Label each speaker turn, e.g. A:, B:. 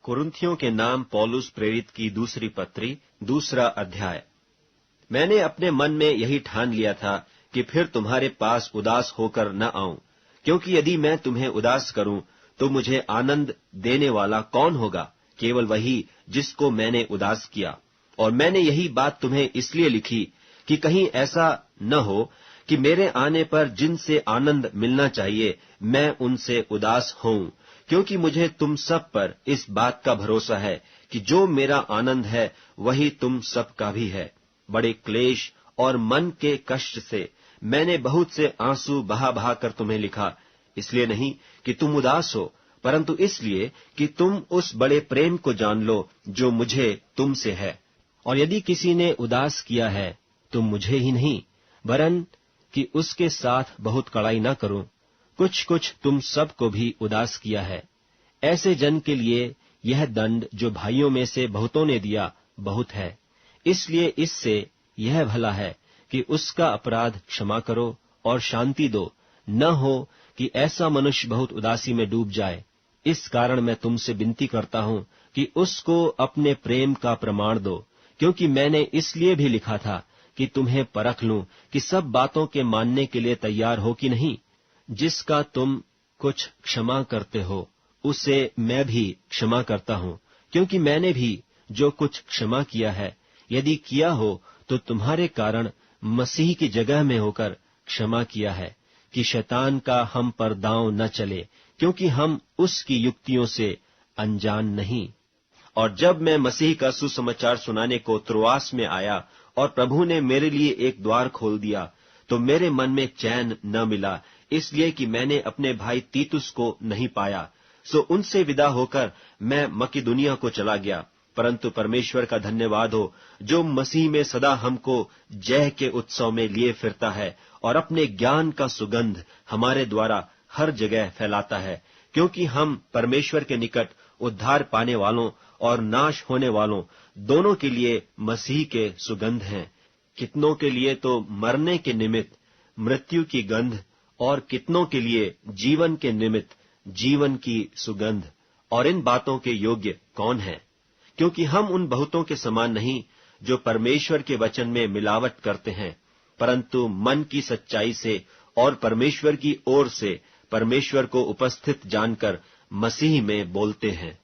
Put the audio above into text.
A: कुरिन्थियों के नाम पौलुस प्रेरित की दूसरी पत्री, दूसरा अध्याय। मैंने अपने मन में यही ठान लिया था कि फिर तुम्हारे पास उदास होकर न आऊं, क्योंकि यदि मैं तुम्हें उदास करूं तो मुझे आनंद देने वाला कौन होगा? केवल वही जिसको मैंने उदास किया। और मैंने यही बात तुम्हें इसलिए लिखी कि कहीं ऐसा न हो कि मेरे आने पर जिनसे आनंद मिलना चाहिए मैं उनसे उदास होऊं, क्योंकि मुझे तुम सब पर इस बात का भरोसा है कि जो मेरा आनंद है वही तुम सब का भी है। बड़े क्लेश और मन के कष्ट से मैंने बहुत से आंसू बहा बहा कर तुम्हें लिखा, इसलिए नहीं कि तुम उदास हो, परंतु इसलिए कि तुम उस बड़े प्रेम को जान लो जो मुझे तुमसे है। और यदि किसी ने उदास किया है तो मुझे ही नहीं, वरन कि उसके साथ बहुत कड़ाई न करूं। कुछ कुछ तुम सब को भी उदास किया है। ऐसे जन के लिए यह दंड जो भाइयों में से बहुतों ने दिया बहुत है। इसलिए इससे यह भला है कि उसका अपराध क्षमा करो और शांति दो, न हो कि ऐसा मनुष्य बहुत उदासी में डूब जाए। इस कारण मैं तुमसे विनती करता हूं कि उसको अपने प्रेम का प्रमाण दो, क्योंकि मैंने इसलिए भी लिखा था कि तुम्हें परख लूं कि सब बातों के मानने के लिए तैयार हो कि नहीं। जिसका तुम कुछ क्षमा करते हो उसे मैं भी क्षमा करता हूं, क्योंकि मैंने भी जो कुछ क्षमा किया है, यदि किया हो तो तुम्हारे कारण मसीह की जगह में होकर क्षमा किया है, कि शैतान का हम पर दांव न चले, क्योंकि हम उसकी युक्तियों से अनजान नहीं। और जब मैं मसीह का सुसमाचार सुनाने को त्रोआस में आया और प्रभु ने मेरे लिए एक द्वार खोल दिया, तो मेरे मन में चैन न मिला, इसलिए कि मैंने अपने भाई तीतुस को नहीं पाया। सो उनसे विदा होकर मैं मकिदुनिया को चला गया। परंतु परमेश्वर का धन्यवाद हो, जो मसीह में सदा हमको जय के उत्सव में लिए फिरता है और अपने ज्ञान का सुगंध हमारे द्वारा हर जगह फैलाता है, क्योंकि हम परमेश्वर के निकट उद्धार पाने वालों और नाश होने वालों दोनों के लिए मसीह के सुगंध हैं। कितनों के लिए तो मरने के निमित्त मृत्यु की गंध, और कितनों के लिए जीवन के निमित्त जीवन की सुगंध। और इन बातों के योग्य कौन है? क्योंकि हम उन बहुतों के समान नहीं जो परमेश्वर के वचन में मिलावट करते हैं, परंतु मन की सच्चाई से और परमेश्वर की ओर से परमेश्वर को उपस्थित जानकर मसीह में बोलते हैं।